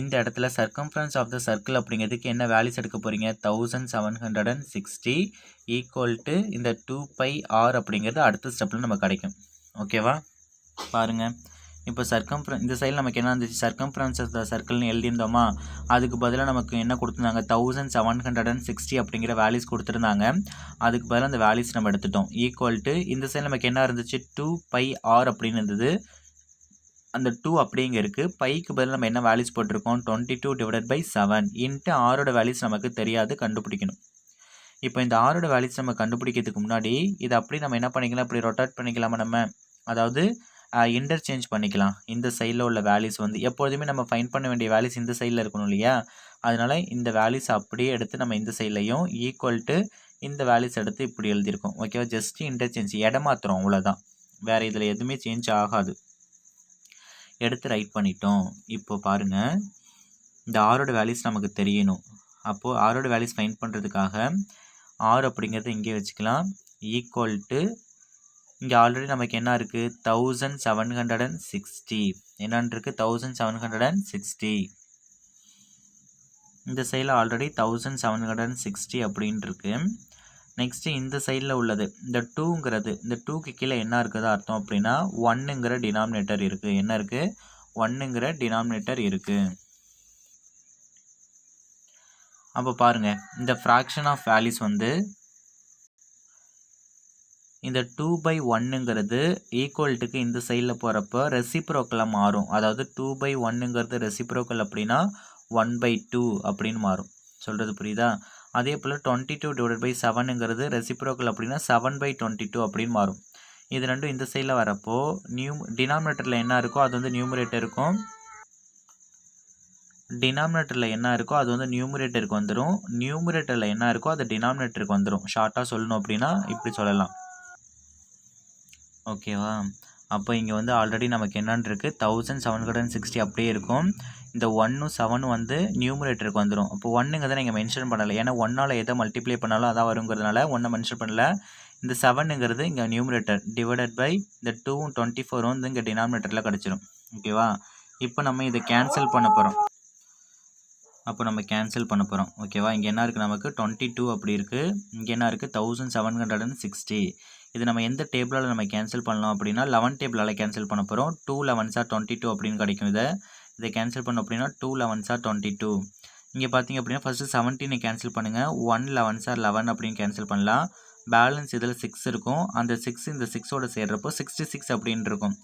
இந்த இடத்துல சர்க்கம்ஃபரன்ஸ் ஆஃப் த சர்க்கிள் அப்படிங்கிறதுக்கு என்ன வேல்யூஸ் எடுக்க போகிறீங்க? 1760 ஈக்குவல் டு இந்த 2πr அப்படிங்கிறது அடுத்த ஸ்டெப்பில் நமக்கு கிடைக்கும். ஓகேவா? பாருங்கள், இப்போ இந்த சைடில் நமக்கு என்ன இருந்துச்சு? சர்க்கம்ஃபரன்ஸ் ஆஃப் த சர்க்கிள்னு எழுதியிருந்தோமா? அதுக்கு பதிலாக நமக்கு என்ன கொடுத்துருந்தாங்க? 1760 அப்படிங்கிற வேல்யூஸ் கொடுத்துருந்தாங்க. அதுக்கு பதிலாக அந்த வேல்யூஸ் நம்ம எடுத்துட்டோம். ஈக்குவல் டு இந்த சைடில் நமக்கு என்ன இருந்துச்சு? 2πr அப்படின்னு இருந்தது. அந்த 2 அப்படிங்க இருக்குது. பைக்கு பதில் நம்ம என்ன வேல்யூஸ் போட்டிருக்கோம்? 22/7 இன்ட்டு ஆரோட வேல்யூஸ் நமக்கு தெரியாது, கண்டுபிடிக்கணும். இப்போ இந்த ஆரோட வேல்யூஸ் நம்ம கண்டுபிடிக்கிறதுக்கு முன்னாடி இதை அப்படி நம்ம என்ன பண்ணிக்கலாம்? இப்படி ரொட்டேட் பண்ணிக்கலாமா நம்ம? அதாவது இன்டர்சேஞ்ச் பண்ணிக்கலாம். இந்த சைடில் உள்ள வேல்யூஸ் வந்து எப்பொழுதுமே நம்ம ஃபைண்ட் பண்ண வேண்டிய வேல்யூஸ் இந்த சைடில் இருக்கணும் இல்லையா? அதனால் இந்த வேல்யூஸ் அப்படியே எடுத்து நம்ம இந்த சைட்லையும் ஈக்குவல் டு இந்த வேல்யூஸ் எடுத்து இப்படி எழுதியிருக்கோம். ஓகேவா? ஜஸ்ட் இன்டர்சேஞ்ச், இடமாத்திரம், அவ்வளோதான். வேறு இதில் எதுவுமே சேஞ்ச் ஆகாது. எடுத்து ரைட் பண்ணிட்டோம். இப்போ பாருங்கள், இந்த ஆரோட வேல்யூஸ் நமக்கு தெரியணும். அப்போது ஆரோட வேல்யூஸ் ஃபைண்ட் பண்ணுறதுக்காக ஆர் அப்படிங்கிறது இங்கே வச்சுக்கலாம். ஈக்குவல் டு இங்கே ஆல்ரெடி நமக்கு என்ன இருக்குது? 1760 என்னன்னு இருக்குது? 1760. இந்த சைடில் ஆல்ரெடி 1760 அப்படின்னு இருக்கு. நெக்ஸ்ட்டு இந்த சைடில் உள்ளது இந்த 2ங்கிறது, இந்த 2க்கு கீழே என்ன இருக்குதோ அர்த்தம் அப்படின்னா 1ங்கிற டினாமினேட்டர் இருக்குது. என்ன இருக்குது? 1ங்கிற டினாமினேட்டர் இருக்குது. அப்போ பாருங்கள், இந்த ஃப்ராக்ஷன் ஆஃப் வேல்யூஸ் வந்து இந்த 2/1ங்கிறது ஈக்குவல்ட்டுக்கு இந்த சைடில் போகிறப்போ ரெசிப்ரோக்கலாக மாறும். அதாவது 2/1ங்கிறது ரெசிப்ரோக்கல் அப்படின்னா 1/2 அப்படின்னு மாறும். சொல்கிறது புரியுதா? அதே போல் 22/7ங்கிறது ரெசிப்ரோக்கல் அப்படின்னா 7/22 அப்படின்னு மாறும். இது ரெண்டும் இந்த சைடில் வரப்போ டினாமினேட்டரில் என்ன இருக்கோ அது வந்து நியூமரேட்டர் இருக்கும். டினாமினேட்டரில் என்ன இருக்கோ அது வந்து நியூமரேட்டருக்கு வந்துடும். நியூமரேட்டரில் என்ன இருக்கோ அது டினாமினேட்டருக்கு வந்துடும். ஷார்ட்டாக சொல்லணும் அப்படின்னா இப்படி சொல்லலாம். ஓகேவா? அப்போ இங்கே வந்து ஆல்ரெடி நமக்கு என்னன்னு இருக்குது? 1760 அப்படியே இருக்கும். இந்த 1ம் 7ம் வந்து நியூமரேட்டருக்கு வந்துடும். அப்போ 1ங்கிறத நீங்கள் மென்ஷன் பண்ணலை. ஏன்னா 1ஆல் எதை மல்டிப்ளை பண்ணாலும் அதான் வருங்கிறதுனால 1 மென்ஷன் பண்ணலை. இந்த 7ங்கிறது இங்கே நியூமரேட்டர் டிவைடட் பை இந்த 2ம் 24 வந்து இங்கே டினாமினேட்டரில் கிடச்சிரும். ஓகேவா? இப்போ நம்ம இதை கேன்சல் பண்ண போகிறோம். ஓகேவா? இங்கே என்ன இருக்குது? நமக்கு 22 அப்படி இருக்குது. இங்கே என்ன இருக்குது? 1760. இது நம்ம எந்த டேபிளால் நம்ம கேன்சல் பண்ணலாம் அப்படின்னா 11 டேபிளால் கேன்சல் பண்ண போகிறோம். 2 11s are 22 அப்படின்னு கிடைக்கும். இதை கேன்சல் பண்ணோம் அப்படின்னா 2 11s are 22. இங்கே பார்த்தீங்க அப்படின்னா ஃபஸ்ட்டு 17 கேன்சல் பண்ணுங்கள். 1 11s are 11 அப்படின்னு கேன்சல் பண்ணலாம். பேலன்ஸ் இதில் 6 இருக்கும். அந்த 6 இந்த 6ஓட சேர்றப்போ 66 அப்படின்னு இருக்கும்.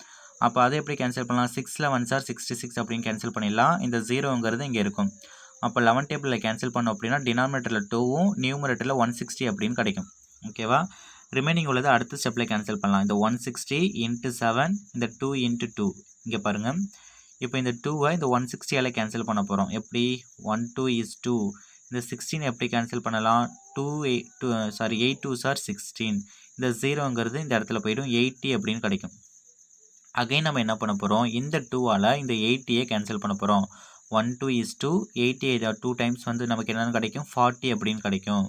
அப்போ அதை எப்படி கேன்சல் பண்ணலாம்? 6 11s are 66 அப்படின்னு கேன்சல் பண்ணிடலாம். இந்த 0ங்கிறது இங்கே இருக்கும். அப்போ 11 டேபிளில் கேன்சல் பண்ணோம் அப்படின்னா டினாமினேட்டரில் 2வும் நியூமரேட்டரில் 160 அப்படின்னு கிடைக்கும். ஓகேவா? ரிமைனிங் உள்ளது அடுத்த ஸ்டெப்பில் கேன்சல் பண்ணலாம். இந்த 160 × 7 இந்த 2 × 2 இங்கே பாருங்கள். இப்போ இந்த 2வை இந்த 160ஆல் கேன்சல் பண்ண போகிறோம். எப்படி? 1 2 is 2. இந்த 16 எப்படி கேன்சல் பண்ணலாம்? 8 2s are 16. இந்த 0ங்கிறது இந்த இடத்துல போய்டும். 80 அப்படின்னு கிடைக்கும். அகைன் நம்ம என்ன பண்ண போகிறோம்? இந்த 2ஆல் இந்த 80யை கேன்சல் பண்ண போகிறோம். 1 2 is 2. 80 2 டைம்ஸ் வந்து நமக்கு என்னென்னு கிடைக்கும்? 40 அப்படின்னு கிடைக்கும்.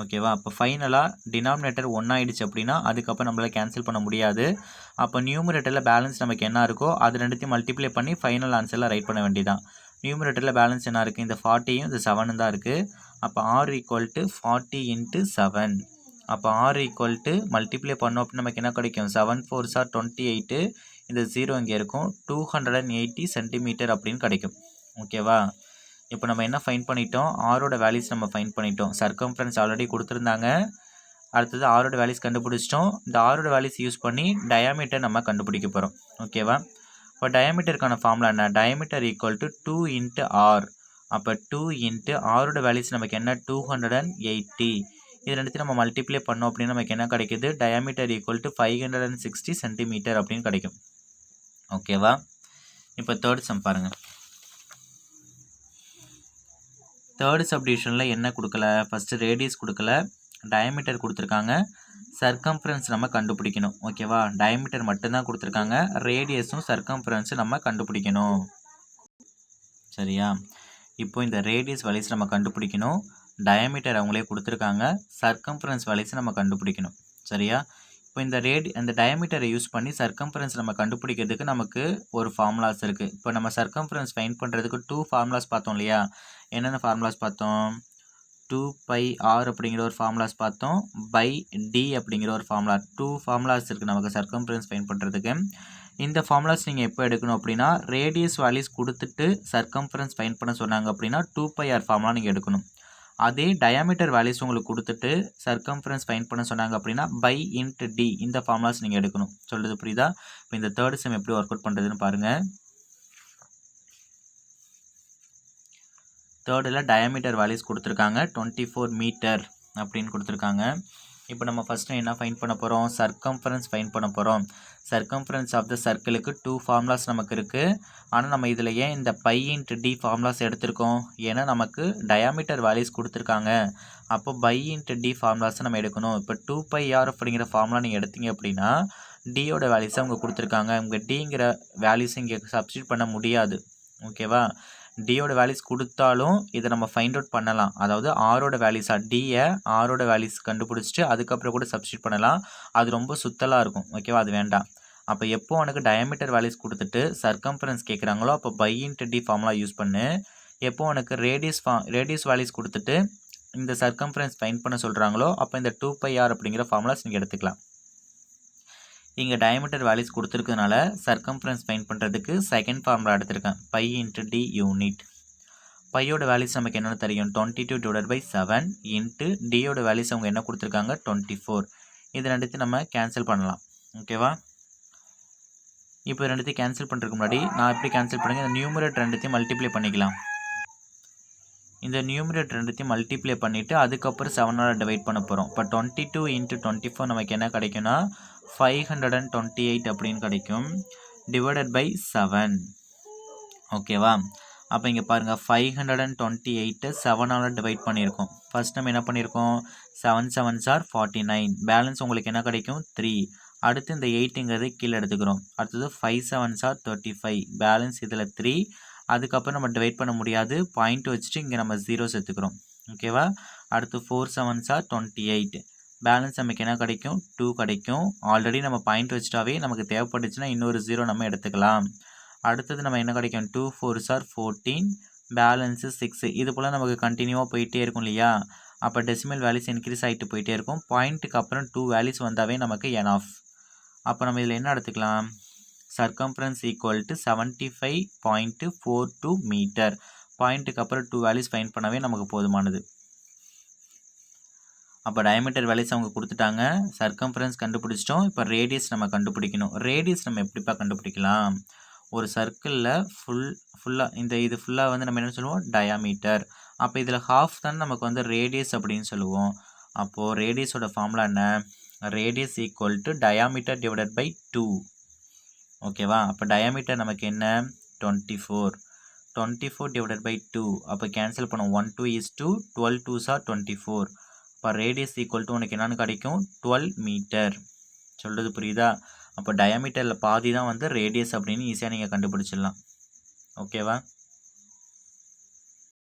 ஓகேவா? அப்போ ஃபைனலாக டினாமினேட்டர் 1 ஆகிடுச்சு அப்படின்னா அதுக்கப்புறம் நம்மளால் கேன்சல் பண்ண முடியாது. அப்போ நியூமரேட்டரில் பேலன்ஸ் நமக்கு என்ன இருக்கோ அது ரெண்டுத்தையும் மல்டிப்ளை பண்ணி ஃபைனல் ஆன்சரில் ரைட் பண்ண வேண்டியதான். நியூமரேட்டரில் பேலன்ஸ் என்ன இருக்குது? இந்த 40யும் இந்த 7 தான் இருக்குது. அப்போ R = 40 × 7. அப்போ R = மல்டிப்ளை பண்ணோம் அப்படின்னு நமக்கு என்ன கிடைக்கும்? 7 4s are 28. இந்த 0 இங்கே இருக்கும். 280 சென்டிமீட்டர் அப்படின்னு கிடைக்கும். ஓகேவா? இப்போ நம்ம என்ன ஃபைண்ட் பண்ணிட்டோம்? ஆரோட வேல்யூஸ் நம்ம ஃபைண்ட் பண்ணிட்டோம். சர்க்கம்ஃபரன்ஸ் ஆல்ரெடி கொடுத்துருந்தாங்க. அடுத்தது ஆரோட வேல்யூஸ் கண்டுபிடிச்சிட்டோம். இந்த ஆரோட வேல்யூஸ் யூஸ் பண்ணி டயாமீட்டர் நம்ம கண்டுபிடிக்க போகிறோம். ஓகேவா? இப்போ டயாமீட்டருக்கான ஃபார்முலா என்ன? Diameter = 2 × R. அப்போ 2 × ஆரோட வேல்யூஸ் நமக்கு என்ன? 280. இது ரெண்டுத்தையும் நம்ம மல்டிப்ளை பண்ணோம் அப்படின்னா நமக்கு என்ன கிடைக்குது? டயாமீட்டர் = 560 சென்டிமீட்டர் அப்படின்னு கிடைக்கும். ஓகேவா? இப்போ தேர்ட் சம் பாருங்கள். தேர்டு சப்டிவிஷனில் என்ன கொடுக்கல? ஃபஸ்ட்டு ரேடியஸ் கொடுக்கல, டயாமீட்டர் கொடுத்துருக்காங்க, சர்க்கம்ஃபரன்ஸ் நம்ம கண்டுபிடிக்கணும். ஓகேவா? டயாமீட்டர் மட்டும்தான் கொடுத்துருக்காங்க, ரேடியஸும் சர்க்கம்ஃபரன்ஸும் நம்ம கண்டுபிடிக்கணும். சரியா? இப்போ இந்த ரேடியஸ் வேல்யூஸ் நம்ம கண்டுபிடிக்கணும். டயாமீட்டர் அவங்களே கொடுத்துருக்காங்க. சர்க்கம்ஃபரன்ஸ் வேல்யூஸ் நம்ம கண்டுபிடிக்கணும். சரியா? இப்போ இந்த டயாமீட்டரை யூஸ் பண்ணி சர்க்கம்ஃபரன்ஸ் நம்ம கண்டுபிடிக்கிறதுக்கு நமக்கு ஒரு ஃபார்முலாஸ் இருக்குது. இப்போ நம்ம சர்க்கம்ஃபரன்ஸ் ஃபைண்ட் பண்ணுறதுக்கு 2 ஃபார்முலாஸ் பார்த்தோம் இல்லையா? என்னென்ன ஃபார்முலாஸ் பார்த்தோம்? 2πr அப்படிங்கிற ஒரு ஃபார்முலாஸ் பார்த்தோம். பை d அப்படிங்கிற ஒரு ஃபார்முலா. 2 ஃபார்முலாஸ் இருக்குது நமக்கு சர்க்கம்ஃபரன்ஸ் ஃபைண்ட் பண்ணுறதுக்கு. இந்த ஃபார்முலாஸ் நீங்கள் எப்போ எடுக்கணும் அப்படின்னா, ரேடியஸ் வேல்யூஸ் கொடுத்துட்டு சர்க்கம்ஃபரன்ஸ் ஃபைண்ட் பண்ண சொன்னாங்க அப்படின்னா 2πr ஃபார்முலா நீங்கள் எடுக்கணும். அதே டயாமீட்டர் வேல்யூஸ் உங்களுக்கு கொடுத்துட்டு சர்க்கம்ஃபரன்ஸ் ஃபைண்ட் பண்ண சொன்னாங்க அப்படின்னா பை இன்ட் d இந்த ஃபார்முலாஸ் நீங்கள் எடுக்கணும். சொல்கிறது புரியுதா? இப்போ இந்த தேர்ட் செம் எப்படி ஒர்க் அவுட் பண்ணுறதுன்னு பாருங்கள். தேர்டில் டயாமீட்டர் வேல்யூஸ் கொடுத்துருக்காங்க. 24 மீட்டர் அப்படின்னு கொடுத்துருக்காங்க. இப்போ நம்ம ஃபஸ்ட்டு என்ன ஃபைண்ட் பண்ண போகிறோம்? சர்க்கம்ஃபரன்ஸ் ஃபைண்ட் பண்ண போகிறோம். சர்க்கம்ஃபரன்ஸ் ஆஃப் த சர்க்கிளுக்கு 2 ஃபார்முலாஸ் நமக்கு இருக்குது. ஆனால் நம்ம இதில் ஏன் இந்த பை இன்ட் டி ஃபார்முலாஸ் எடுத்திருக்கோம்? ஏன்னா நமக்கு டயாமீட்டர் வேல்யூஸ் கொடுத்துருக்காங்க. அப்போ பை இன்ட் டி ஃபார்முலாஸை நம்ம எடுக்கணும். இப்போ 2πr அப்படிங்கிற ஃபார்முலா நீங்கள் எடுத்தீங்க அப்படின்னா டியோட வேல்யூஸை அவங்க கொடுத்துருக்காங்க. உங்கள் டிங்கிற வேல்யூஸ் இங்கே சப்ஸ்டியூட் பண்ண முடியாது. ஓகேவா? டியோட வேல்யூஸ் கொடுத்தாலும் இதை நம்ம ஃபைண்ட் அவுட் பண்ணலாம். அதாவது ஆரோட வேல்யூஸாக டியை ஆரோட வேல்யூஸ் கண்டுபிடிச்சிட்டு அதுக்கப்புறம் கூட சப்ஸ்டியூட் பண்ணலாம். அது ரொம்ப சுத்தலாக இருக்கும். ஓகேவா? அது வேண்டாம். அப்போ எப்போ உனக்கு டயாமீட்டர் வேல்யூஸ் கொடுத்துட்டு சர்க்கம்ஃபரன்ஸ் கேட்குறாங்களோ அப்போ pi into d formula use பண்ணு. எப்போ உனக்கு ரேடியஸ் வேல்யூஸ் கொடுத்துட்டு இந்த சர்க்கம்ஃபரன்ஸ் ஃபைண்ட் பண்ண சொல்கிறாங்களோ அப்போ இந்த 2πr அப்படிங்கிற ஃபார்முலாஸ் நீங்கள் எடுத்துக்கலாம். இங்கே டயாமீட்டர் வேல்யூஸ் கொடுத்துருக்கனால சர்க்கம்ஃபரன்ஸ் ஃபைண்ட் பண்ணுறதுக்கு செகண்ட் ஃபார்முலா எடுத்திருக்கேன். Pi into D unit. பையோட வேல்யூஸ் நமக்கு என்னென்னு தெரியும்? 22/7 இன்ட்டு டியோட வேல்யூஸ் அவங்க என்ன கொடுத்துருக்காங்க? 24. இது ரெண்டுத்தையும் நம்ம கேன்சல் பண்ணலாம். ஓகேவா? இப்போ ரெண்டுத்தையும் கேன்சல் பண்ணுறதுக்கு முன்னாடி நான் எப்படி கேன்சல் பண்ணுங்க? இந்த நியூமரேட்டர் ரெண்டுத்தையும் மல்டிப்ளை பண்ணிக்கலாம். இந்த நியூமரேட்டர் ரெண்டுத்தையும் மல்டிப்ளை பண்ணிவிட்டு அதுக்கப்புறம் 7ஆல் டிவைட் பண்ண போகிறோம். இப்போ 22 × 24 நமக்கு என்ன கிடைக்கும்னா 528 அப்படின்னு கிடைக்கும். Divided by 7. ஓகேவா? அப்போ இங்கே பாருங்கள் 528 7ஆல் டிவைட் பண்ணியிருக்கோம். ஃபர்ஸ்ட் நம்ம என்ன பண்ணியிருக்கோம்? 7 7s are 49. பேலன்ஸ் உங்களுக்கு என்ன கிடைக்கும்? 3. அடுத்து இந்த 8ங்கிறது கீழே எடுத்துக்கிறோம். அடுத்தது 5 7s are 35. பேலன்ஸ் இதில் 3. அதுக்கப்புறம் நம்ம டிவைட் பண்ண முடியாது. பாயிண்ட் வச்சுட்டு இங்கே நம்ம 0 சேர்த்துக்கிறோம். ஓகேவா? அடுத்து 4 7s are 28. பேலன்ஸ் நமக்கு என்ன கிடைக்கும்? 2 கிடைக்கும். ஆல்ரெடி நம்ம பாயிண்ட் வச்சுட்டாவே நமக்கு தேவைப்பட்டுச்சுன்னா இன்னொரு 0 நம்ம எடுத்துக்கலாம். அடுத்தது நம்ம என்ன கிடைக்கும்? 2 4s are 14. பேலன்ஸு 6. இது போல் நமக்கு கண்டினியூவாக போயிட்டே இருக்கும் இல்லையா? அப்போ டெசிமல் வேல்யூஸ் இன்க்ரீஸ் ஆகிட்டு போயிட்டே இருக்கும். பாயிண்ட்டுக்கு அப்புறம் 2 வேல்யூஸ் வந்தாவே நமக்கு என் ஆஃப். அப்போ நம்ம இதில் என்ன எடுத்துக்கலாம்? Circumference equal to 75.42 metre. பாயிண்ட்டுக்கு அப்புறம் 2 வேல்யூஸ் ஃபைண்ட் பண்ணவே நமக்கு போதுமானது. அப்போ டயாமீட்டர் வேல்யூஸ் அவங்க கொடுத்துட்டாங்க. சர்க்கம்ஃபரன்ஸ் கண்டுபிடிச்சிட்டோம். இப்போ ரேடியஸ் நம்ம கண்டுபிடிக்கணும். ரேடியஸ் நம்ம எப்படிப்பா கண்டுபிடிக்கலாம்? ஒரு சர்க்கிளில் ஃபுல்லாக இது ஃபுல்லாக வந்து நம்ம என்ன சொல்லுவோம்? டயாமீட்டர். அப்போ இதில் ஹாஃப் தான் நமக்கு வந்து ரேடியஸ் அப்படின்னு சொல்லுவோம். அப்போது ரேடியஸோட ஃபார்முலா என்ன? Radius equal to diameter divided by 2. ஓகேவா? அப்போ டயாமீட்டர் நமக்கு என்ன? 24. 24 டிவைடட் பை 2. அப்போ கேன்சல் பண்ணுவோம். 1 2 is 2. 12 2s are 24. இப்போ ரேடியஸ் ஈக்குவல் டு உனக்கு என்னென்னு கிடைக்கும்? 12 மீட்டர். சொல்கிறது புரியுதா? அப்போ டயாமீட்டரில் பாதி தான் வந்து ரேடியஸ் அப்படின்னு ஈஸியாக நீங்கள் கண்டுபிடிச்சிடலாம். ஓகேவா?